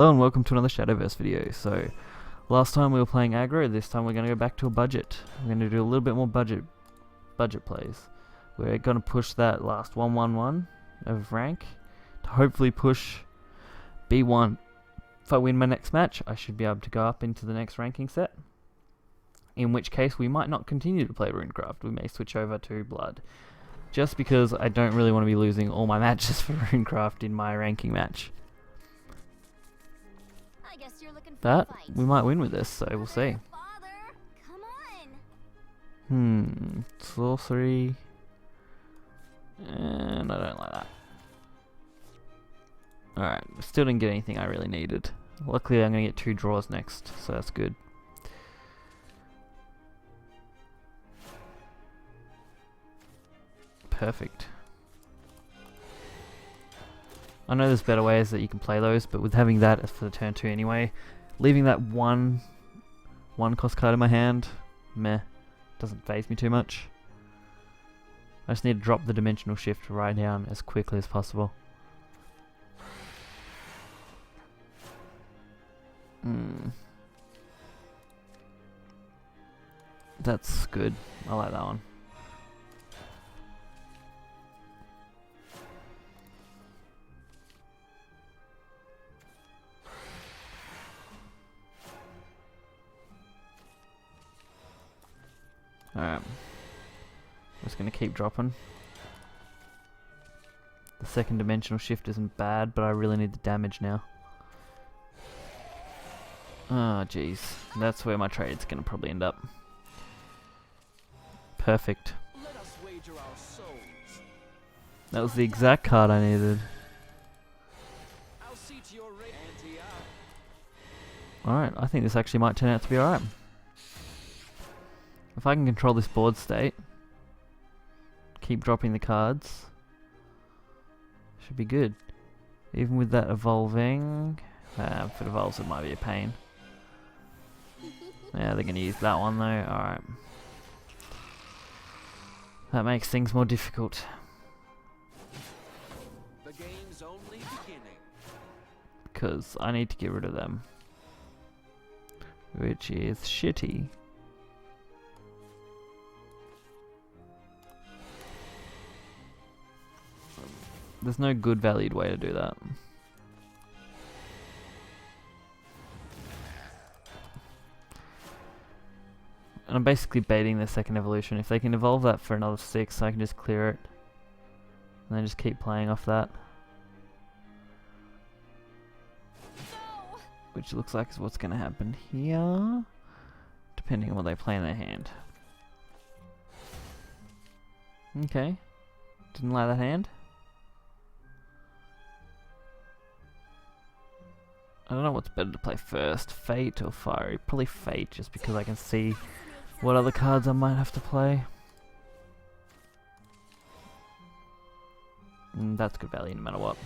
Hello and welcome to another Shadowverse video. So, last time we were playing aggro, this time we're going to go back to a budget. We're going to do a little bit more budget plays. We're going to push that last 1-1-1 of rank to hopefully push B1. If I win my next match, I should be able to go up into the next ranking set. In which case, we might not continue to play RuneCraft. We may switch over to Blood. Just because I don't really want to be losing all my matches for RuneCraft in my ranking match. That we might win with this, so we'll see. Sorcery, and I don't like that. Alright, still didn't get anything I really needed. Luckily I'm gonna get 2 draws next, so that's good. Perfect. I know there's better ways that you can play those, but with having that as for the turn 2 anyway, leaving that one cost card in my hand, meh, doesn't faze me too much. I just need to drop the dimensional shift right down as quickly as possible. That's good. I like that one. Alright, I'm just going to keep dropping. The second dimensional shift isn't bad, but I really need the damage now. Oh jeez, that's where my trade's going to probably end up. Perfect. That was the exact card I needed. Alright, I think this actually might turn out to be alright. If I can control this board state, keep dropping the cards, should be good. Even with that evolving, if it evolves it might be a pain. Yeah, they're going to use that one though, alright. That makes things more difficult. The game's only beginning. Because I need to get rid of them. Which is shitty. There's no good valued way to do that. And I'm basically baiting their second evolution. If they can evolve that for another 6, I can just clear it. And then just keep playing off that. Which looks like is what's going to happen here. Depending on what they play in their hand. Okay. Didn't like that hand. I don't know what's better to play first, Fate or Fiery. Probably Fate, just because I can see what other cards I might have to play. And that's good value no matter what.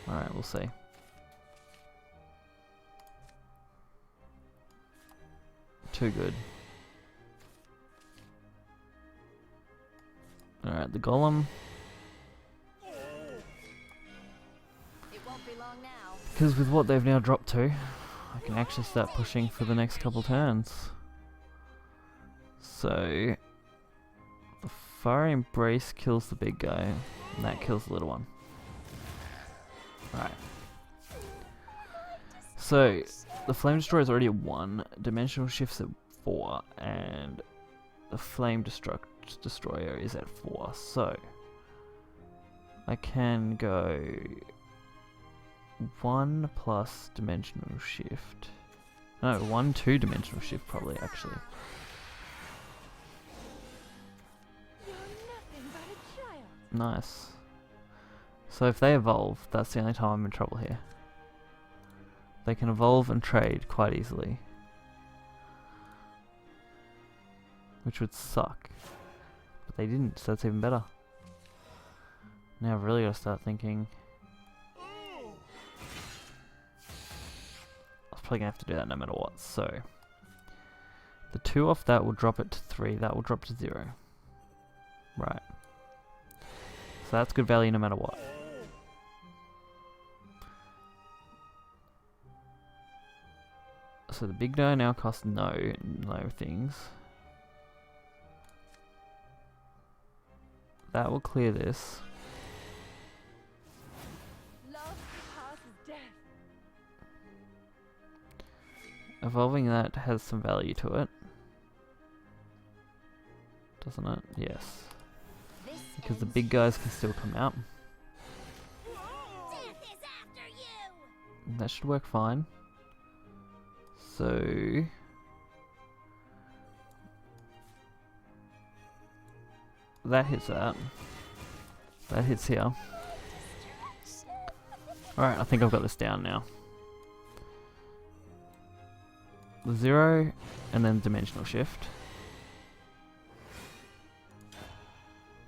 Alright, we'll see. Too good. Alright, the Golem. Because with what they've now dropped to, I can actually start pushing for the next couple turns. So, the Fiery Embrace kills the big guy, and that kills the little one. Alright. So, the Flame Destroyer is already at 1, Dimensional Shift's at 4, and the Flame Destroyer is at 4. So, I can go 1 plus dimensional shift. No, 1, 2 dimensional shift probably actually. Nice. So if they evolve, that's the only time I'm in trouble here. They can evolve and trade quite easily. Which would suck. But they didn't, so that's even better. Now I've really got to start thinking. Probably gonna have to do that no matter what. So the 2 off that will drop it to 3, that will drop to 0. Right. So that's good value no matter what. So the big die now costs no things. That will clear this. Evolving that has some value to it. Doesn't it? Yes. Because the big guys can still come out. That should work fine. So... that hits that. That hits here. Alright, I think I've got this down now. The 0, and then dimensional shift.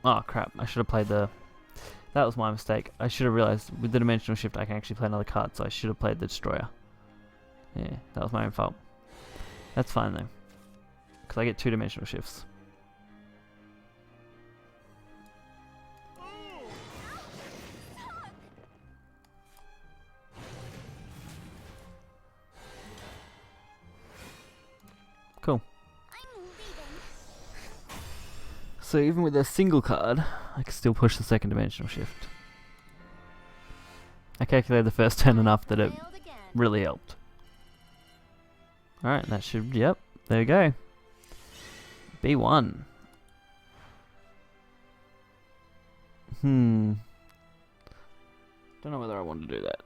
Oh crap, I should have played the... that was my mistake. I should have realised with the dimensional shift I can actually play another card, so I should have played the destroyer. Yeah, that was my own fault. That's fine though, because I get 2 dimensional shifts. Cool. So even with a single card, I can still push the second dimensional shift. I calculated the first turn enough that it really helped. Alright, that should, yep, there you go. B1. Don't know whether I want to do that.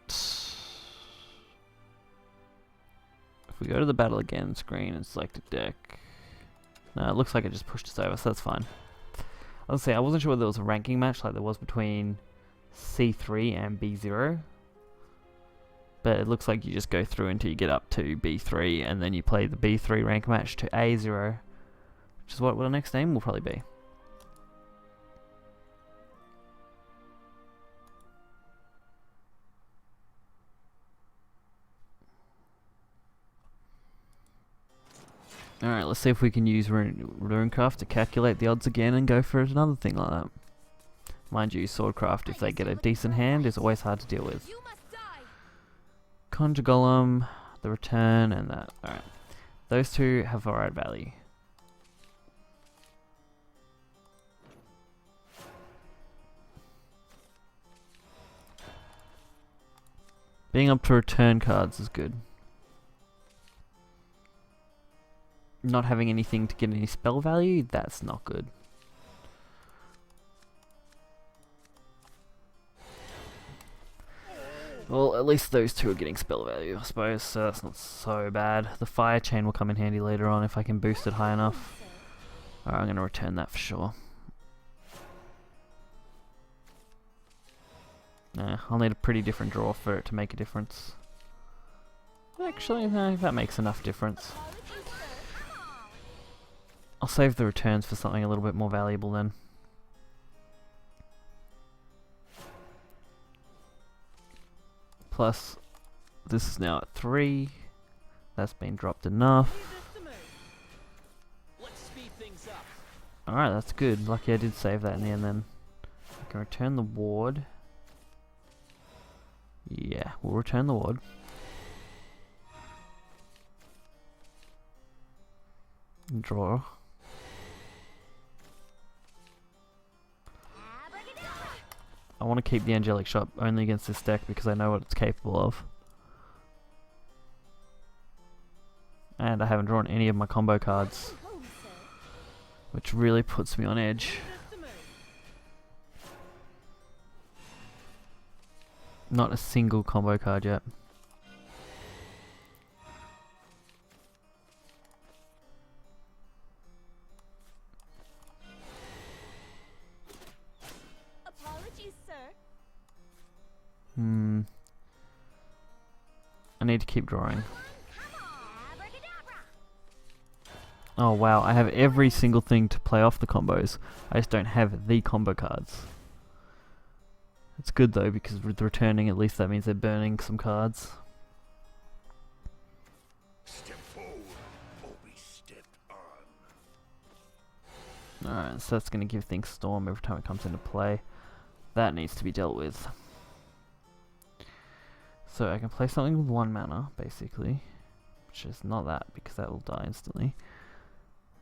If we go to the battle again screen and select a deck. No, it looks like it just pushed us over, so that's fine. I was saying, I wasn't sure whether there was a ranking match like there was between C3 and B0. But it looks like you just go through until you get up to B3 and then you play the B3 rank match to A0. Which is what the next name will probably be. Alright, let's see if we can use RuneCraft to calculate the odds again and go for another thing like that. Mind you, SwordCraft, if they get a decent hand, is always hard to deal with. Conjure Golem, the return, and that. Alright. Those two have alright value. Being able to return cards is good. Not having anything to get any spell value, that's not good. Well, at least those two are getting spell value, I suppose, so that's not so bad. The fire chain will come in handy later on if I can boost it high enough. Alright, I'm going to return that for sure. I'll need a pretty different draw for it to make a difference. Actually, no, that makes enough difference. I'll save the returns for something a little bit more valuable then. Plus, this is now at 3. That's been dropped enough. Alright, that's good. Lucky I did save that in the end then. I can return the ward. Yeah, we'll return the ward. Draw. I want to keep the Angelic Shot only against this deck because I know what it's capable of. And I haven't drawn any of my combo cards, which really puts me on edge. Not a single combo card yet. I need to keep drawing. Oh wow, I have every single thing to play off the combos. I just don't have the combo cards. It's good though, because with returning, at least that means they're burning some cards. Step forward or be stepped on. Alright, so that's going to give things Storm every time it comes into play. That needs to be dealt with. So I can play something with 1 mana, basically. which is not that because that will die instantly.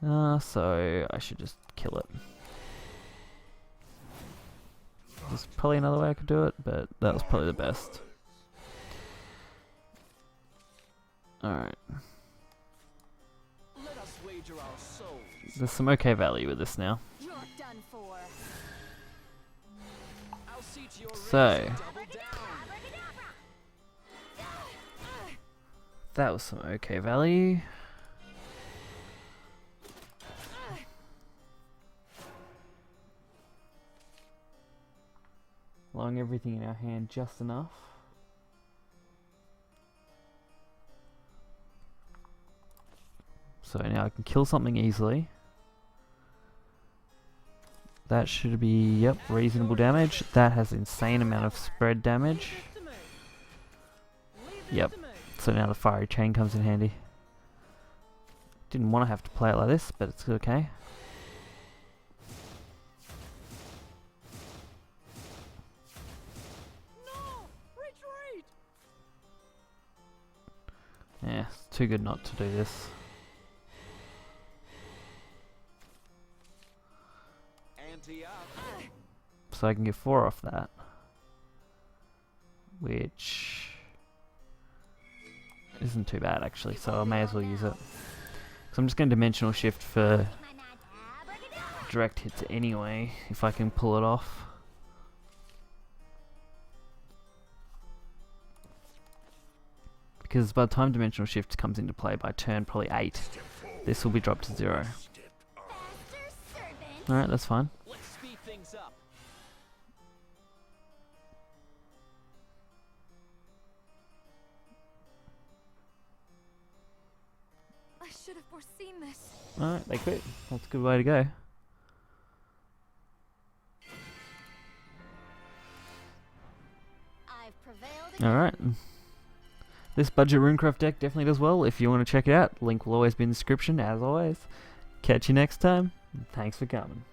So I should just kill it. There's probably another way I could do it, but that was probably the best. Alright. There's some okay value with this now. So that was some okay value. Allowing everything in our hand just enough. So now I can kill something easily. That should be, yep, reasonable damage. That has insane amount of spread damage. Yep. So now the fiery chain comes in handy. Didn't want to have to play it like this, but it's okay. Yeah, it's too good not to do this. So I can get 4 off that, which isn't too bad actually, so I may as well use it. So I'm just going to dimensional shift for direct hits anyway, if I can pull it off. Because by the time dimensional shift comes into play by turn probably 8, this will be dropped to 0. Alright, that's fine. I should have foreseen this. Alright, they quit. That's a good way to go. Alright. This budget RuneCraft deck definitely does well. If you want to check it out, link will always be in the description, as always. Catch you next time. Thanks for coming.